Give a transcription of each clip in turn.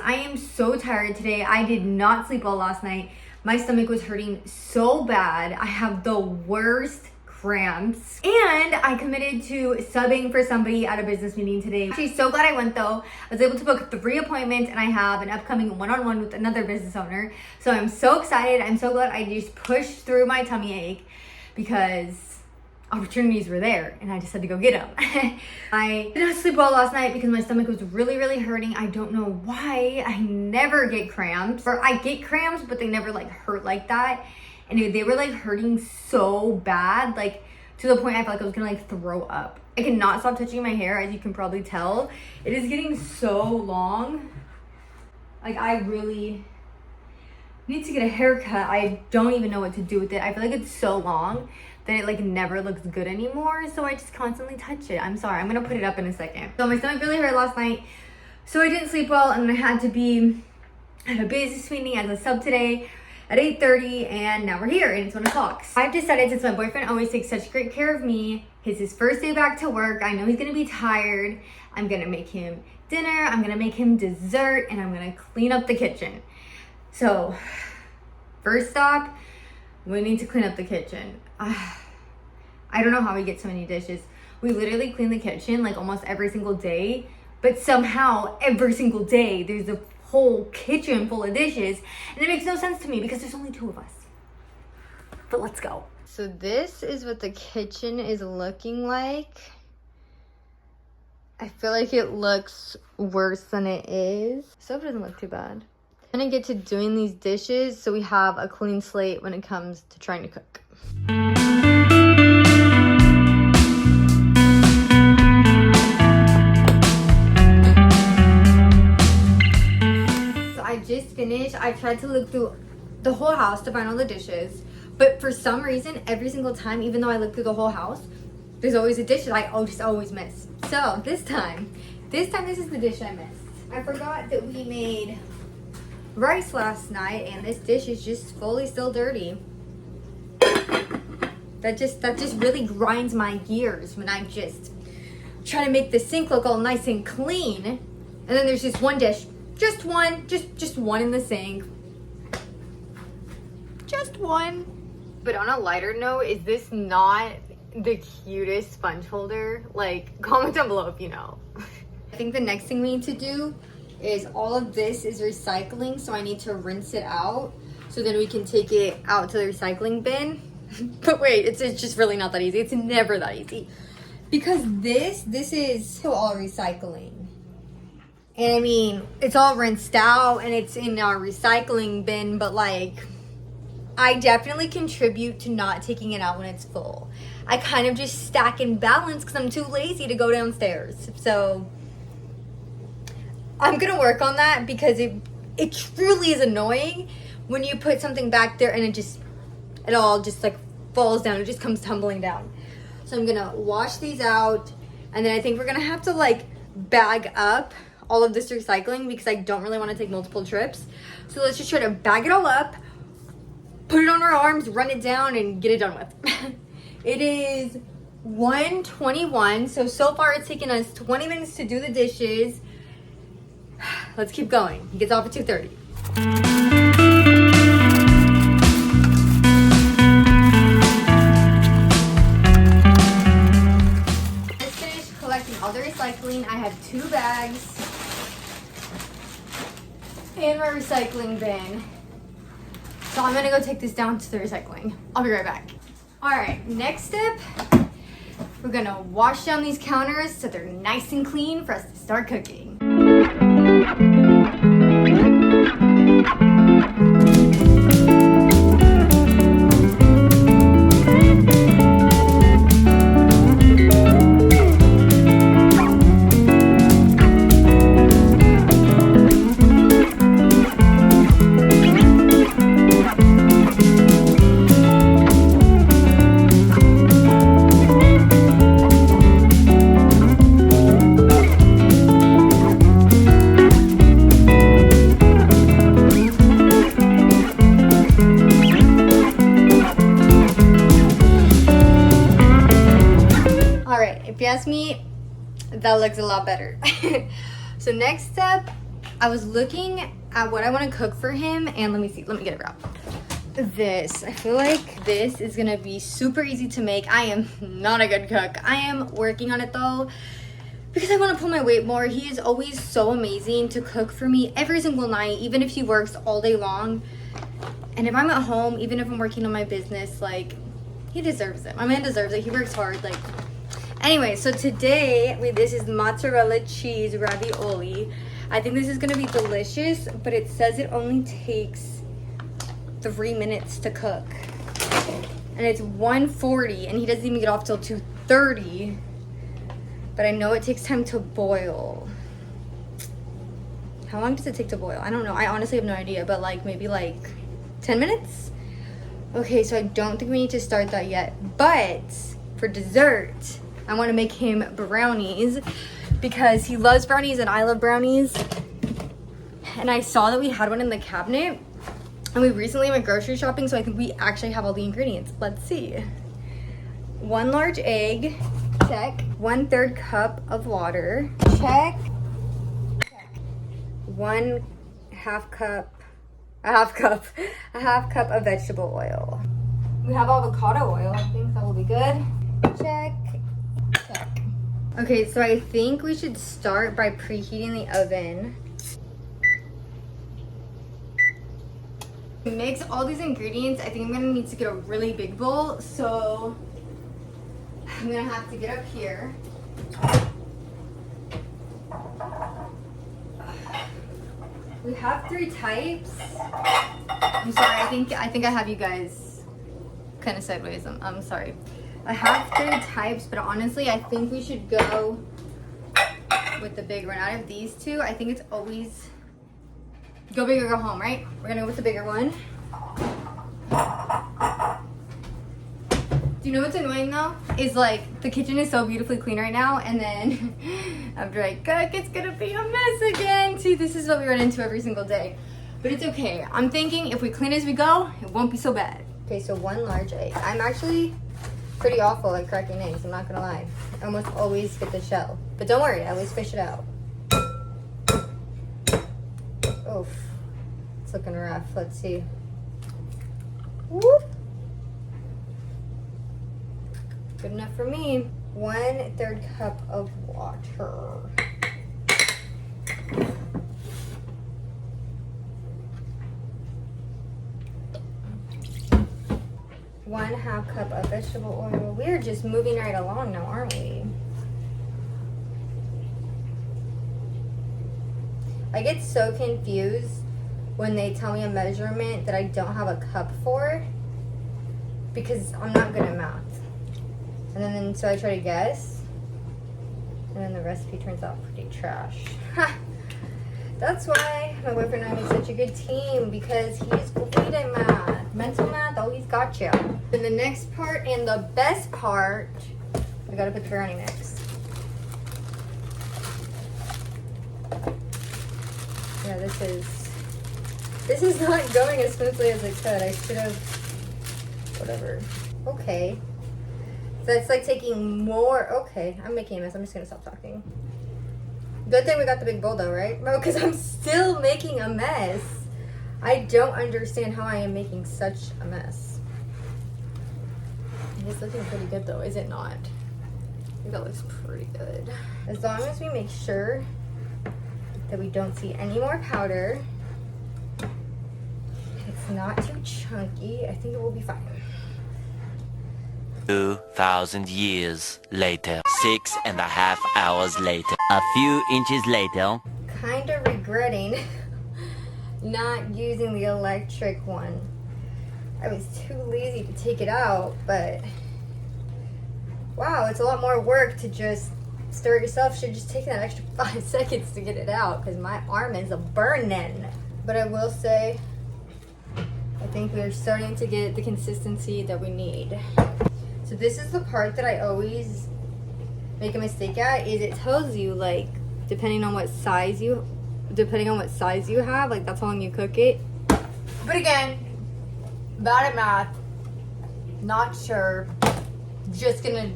I am so tired today. I did not sleep well last night. My stomach was hurting so bad. I have the worst cramps. And I committed to subbing for somebody at a business meeting today. Actually, so glad I went though. I was able to book 3 appointments and I have an upcoming one-on-one with another business owner. So I'm so excited. I'm so glad I just pushed through my tummy ache because opportunities were there and I just had to go get them. I did not sleep well last night because my stomach was really hurting. I don't know why. I never get cramps, or I get cramps but they never like hurt like that, and they were like hurting so bad, like to the point I felt like I was gonna like throw up. I cannot stop touching my hair, as you can probably tell. It is getting so long. Like I really need to get a haircut. I don't even know what to do with it. I feel like it's so long that it like never looks good anymore, so I just constantly touch it. I'm sorry, I'm gonna put it up in a second. So my stomach really hurt last night, so I didn't sleep well, and then I had to be at a business meeting as a sub today at 8:30, and now we're here and it's 1 o'clock. I've decided, since my boyfriend always takes such great care of me, it's his first day back to work, I know he's gonna be tired, I'm gonna make him dinner, I'm gonna make him dessert, and I'm gonna clean up the kitchen. So first stop, we need to clean up the kitchen. I don't know how we get so many dishes. We literally clean the kitchen like almost every single day, but somehow every single day there's a whole kitchen full of dishes, and it makes no sense to me because there's only 2 of us. But let's go. So this is what the kitchen is looking like. I feel like it looks worse than it is. Soap doesn't look too bad. I'm gonna get to doing these dishes so we have a clean slate when it comes to trying to cook. So I just finished. I tried to look through the whole house to find all the dishes, but for some reason, every single time, even though I look through the whole house, there's always a dish that I just always miss. So this time this is the dish I missed. I forgot that we made rice last night, and this dish is just fully still dirty. That just really grinds my gears when I just try to make the sink look all nice and clean, and then there's just one dish, just one in the sink, just one. But on a lighter note, is this not the cutest sponge holder? Like, comment down below if you know. I think the next thing we need to do is, all of this is recycling, so I need to rinse it out so then we can take it out to the recycling bin. But wait, it's just really not that easy. It's never that easy, because this is all recycling, and I mean, it's all rinsed out and it's in our recycling bin, but like, I definitely contribute to not taking it out when it's full. I kind of just stack and balance because I'm too lazy to go downstairs. So I'm gonna work on that, because it truly is annoying when you put something back there and it all just like falls down. It just comes tumbling down. So I'm gonna wash these out, and then I think we're gonna have to like bag up all of this recycling because I don't really want to take multiple trips. So let's just try to bag it all up, put it on our arms, run it down, and get it done with. It is 1:21, so far it's taken us 20 minutes to do the dishes. Let's keep going. He gets off at 2:30. Just finished collecting all the recycling. I have 2 bags in my recycling bin. So I'm gonna go take this down to the recycling. I'll be right back. All right, next step, we're gonna wash down these counters so they're nice and clean for us to start cooking. If you ask me, that looks a lot better. So next step, I was looking at what I want to cook for him, and let me see, let me get it out. This, I feel like this is gonna be super easy to make. I am not a good cook. I am working on it though, because I want to pull my weight more. He is always so amazing to cook for me every single night, even if he works all day long. And if I'm at home, even if I'm working on my business, like, he deserves it. My man deserves it. He works hard. Like, anyway, so today this is mozzarella cheese ravioli. I think this is gonna be delicious, but it says it only takes 3 minutes to cook, and it's 1:40, and he doesn't even get off till 2:30. But I know it takes time to boil. How long does it take to boil? I don't know. I honestly have no idea, but like maybe like 10 minutes. Okay, so I don't think we need to start that yet. But for dessert, I want to make him brownies because he loves brownies and I love brownies. And I saw that we had one in the cabinet. And we recently went grocery shopping, so I think we actually have all the ingredients. Let's see. 1 large egg, check. 1/3 cup of water, check. 1/2 cup, a half cup of vegetable oil. We have avocado oil, I think that will be good. Check, check. Okay, so I think we should start by preheating the oven. To mix all these ingredients, I think I'm gonna need to get a really big bowl, so I'm gonna have to get up here. We have 3 types. I'm sorry, I think I have you guys kind of sideways. I'm sorry. I have 3 types, but honestly, I think we should go with the big one. Out of these 2, I think it's always go big or go home, right? We're gonna go with the bigger one. Do you know what's annoying though? Is like the kitchen is so beautifully clean right now, and then after I cook, it's gonna be a mess again. See, this is what we run into every single day. But it's okay. I'm thinking if we clean as we go, it won't be so bad. Okay, so 1 large egg. I'm actually pretty awful at cracking eggs, I'm not gonna lie. I almost always get the shell. But don't worry, I always fish it out. Oof, it's looking rough. Let's see. Whoop. Good enough for me. 1/3 cup of water. One half cup of vegetable oil. We're just moving right along now, aren't we? I get so confused when they tell me a measurement that I don't have a cup for, because I'm not good at math. And then so I try to guess, and then the recipe turns out pretty trash. That's why my boyfriend and I make such a good team, because he's great at math. Mental math always got you. And the next part, and the best part, we gotta put the brownie mix. Yeah, this is not going as smoothly as it could. I should have, whatever. Okay. So it's like taking more, okay, I'm making a mess. I'm just gonna stop talking. Good thing we got the big bowl though, right? No, because I'm still making a mess. I don't understand how I am making such a mess. It's looking pretty good though, is it not? I think that looks pretty good. As long as we make sure that we don't see any more powder, it's not too chunky, I think it will be fine. 2,000 years later. 6.5 hours later. A few inches later. Kind of regretting not using the electric one. I was too lazy to take it out, but wow, it's a lot more work to just stir it yourself. Should just take that extra 5 seconds to get it out, because my arm is a burning. But I will say, I think we're starting to get the consistency that we need. So this is the part that I always make a mistake at, is it tells you like depending on what size you have, like that's how long you cook it. But again, bad at math, not sure, just gonna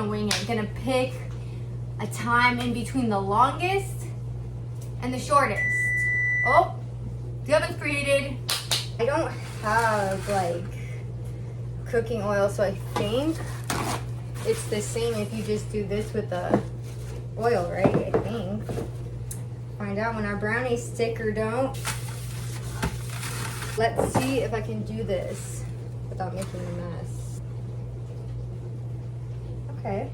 wing it. Gonna pick a time in between the longest and the shortest. Oh, the oven's preheated. I don't have like cooking oil, so I think it's the same if you just do this with the oil, right? I think. Find out when our brownies stick or don't. Let's see if I can do this without making a mess. Okay.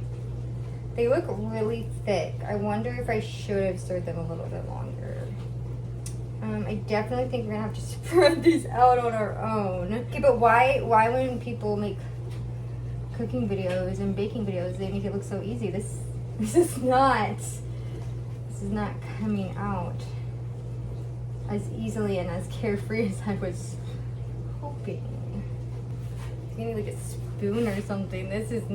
They look really thick. I wonder if I should have stirred them a little bit longer. I definitely think we're gonna have to spread these out on our own. Okay, but why when people make cooking videos and baking videos, they make it look so easy? This is not coming out as easily and as carefree as I was hoping. I need like a spoon or something. This is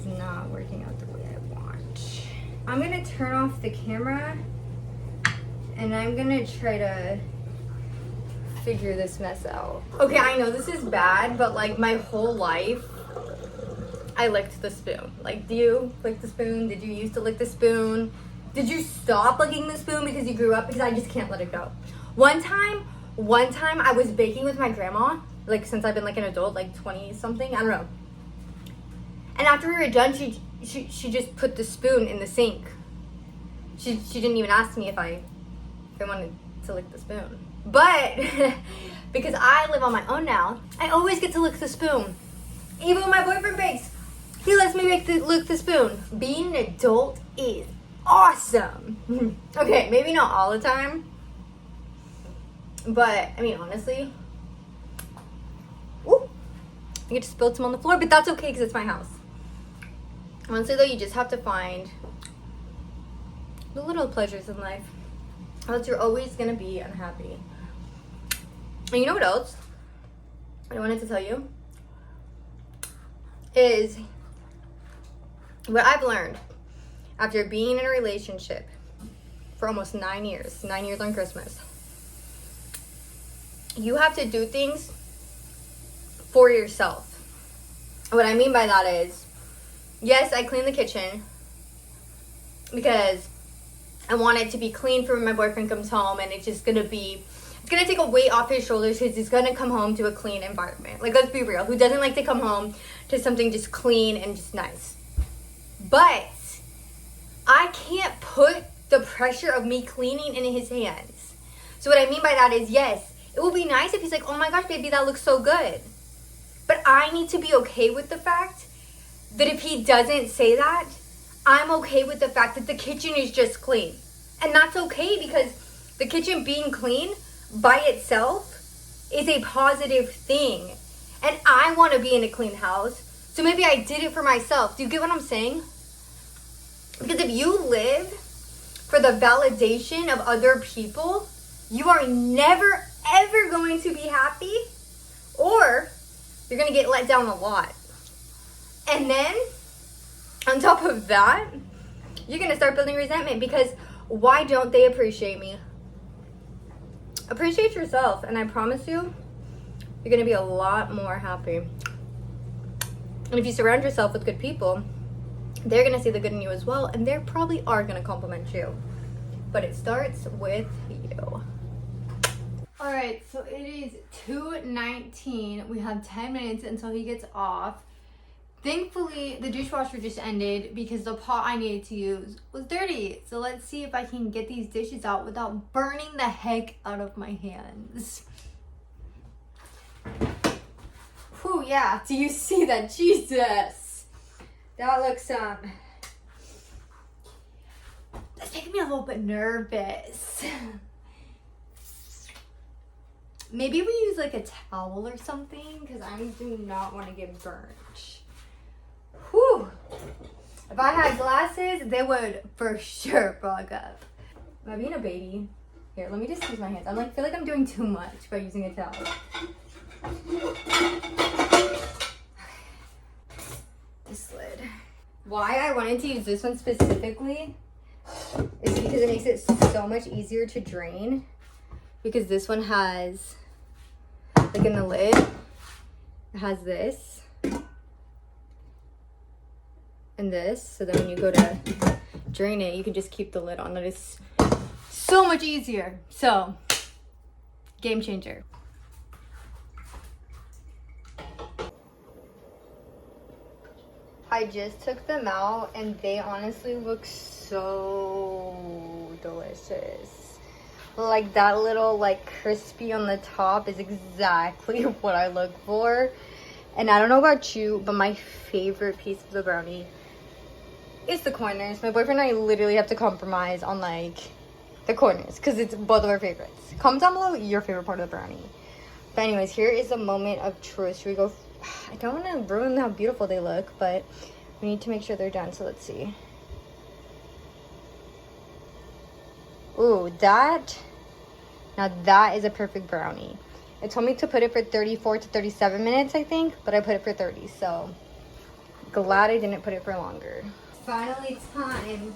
not working out the way I want. I'm gonna turn off the camera and I'm gonna try to figure this mess out. Okay, I know this is bad, but like my whole life, I licked the spoon. Like, do you lick the spoon? Did you used to lick the spoon? Did you stop licking the spoon because you grew up? Because I just can't let it go. One time I was baking with my grandma, like since I've been like an adult, like 20 something, I don't know. And after we were done, she just put the spoon in the sink. She didn't even ask me if I wanted to lick the spoon. But because I live on my own now, I always get to lick the spoon. Even when my boyfriend bakes, he lets me lick the spoon. Being an adult is awesome. Okay, maybe not all the time, but I mean, honestly, ooh, I get to spill some on the floor, but that's okay because it's my house. Honestly though, you just have to find the little pleasures in life, or else you're always gonna be unhappy. And you know what else I wanted to tell you is what I've learned after being in a relationship for almost 9 years on Christmas. You have to do things for yourself. What I mean by that is, yes, I clean the kitchen because I want it to be clean for when my boyfriend comes home, and it's gonna take a weight off his shoulders because he's gonna come home to a clean environment. Like, let's be real, who doesn't like to come home to something just clean and just nice? But I can't put the pressure of me cleaning in his hands. So what I mean by that is, yes, it would be nice if he's like, oh my gosh, baby, that looks so good. But I need to be okay with the fact that if he doesn't say that, I'm okay with the fact that the kitchen is just clean. And that's okay, because the kitchen being clean by itself is a positive thing. And I want to be in a clean house. So maybe I did it for myself. Do you get what I'm saying? Because if you live for the validation of other people, you are never, ever going to be happy, or you're going to get let down a lot. And then, on top of that, you're going to start building resentment, because why don't they appreciate me? Appreciate yourself, and I promise you, you're going to be a lot more happy. And if you surround yourself with good people, they're going to see the good in you as well, and they probably are going to compliment you. But it starts with you. All right, so it is 2:19. We have 10 minutes until he gets off. Thankfully, the dishwasher just ended because the pot I needed to use was dirty. So let's see if I can get these dishes out without burning the heck out of my hands. Whew, yeah. Do you see that? Jesus. That looks, that's making me a little bit nervous. Maybe we use like a towel or something, because I do not want to get burnt. Whew. If I had glasses, they would for sure fog up. Am I being a baby? Here, let me just use my hands. I feel like I'm doing too much by using a towel. This lid. Why I wanted to use this one specifically is because it makes it so much easier to drain. Because this one has, like in the lid, it has this and this. So then when you go to drain it, you can just keep the lid on. That is so much easier. So, game changer. I just took them out and they honestly look so delicious. Like that little like crispy on the top is exactly what I look for. And I don't know about you, but my favorite piece of the brownie is the corners. My boyfriend and I literally have to compromise on like the corners because it's both of our favorites. Comment down below your favorite part of the brownie. But anyways, here is a moment of truth. Should we go? I don't want to ruin how beautiful they look, but we need to make sure they're done. So let's see. Ooh, now that is a perfect brownie. It told me to put it for 34 to 37 minutes, I think, but I put it for 30, so glad I didn't put it for longer. Finally time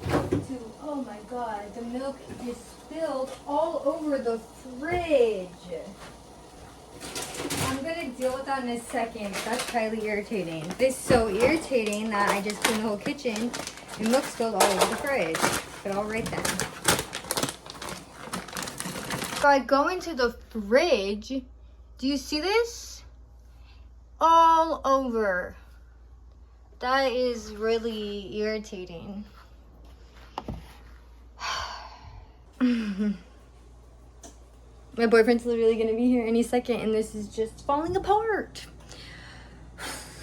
to, oh my god, the milk just spilled all over the fridge. I'm gonna deal with that in a second. That's highly irritating. It's so irritating that I just cleaned the whole kitchen and milk spilled all over the fridge. But all right then. So I go into the fridge. Do you see this? All over. That is really irritating. My boyfriend's literally gonna be here any second and this is just falling apart.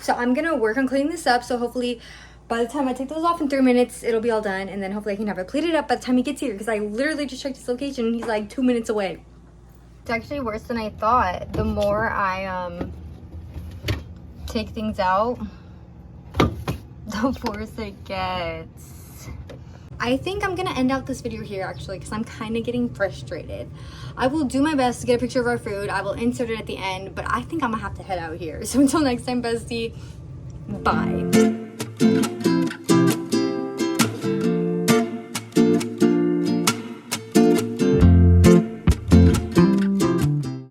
So I'm gonna work on cleaning this up, so hopefully by the time I take those off in 3 minutes, it'll be all done, and then hopefully I can have it plated up by the time he gets here, because I literally just checked his location and he's like 2 minutes away. It's actually worse than I thought. The more I take things out, the worse it gets. I think I'm gonna end out this video here actually because I'm kind of getting frustrated. I will do my best to get a picture of our food. I will insert it at the end, but I think I'm gonna have to head out here. So until next time, bestie, bye.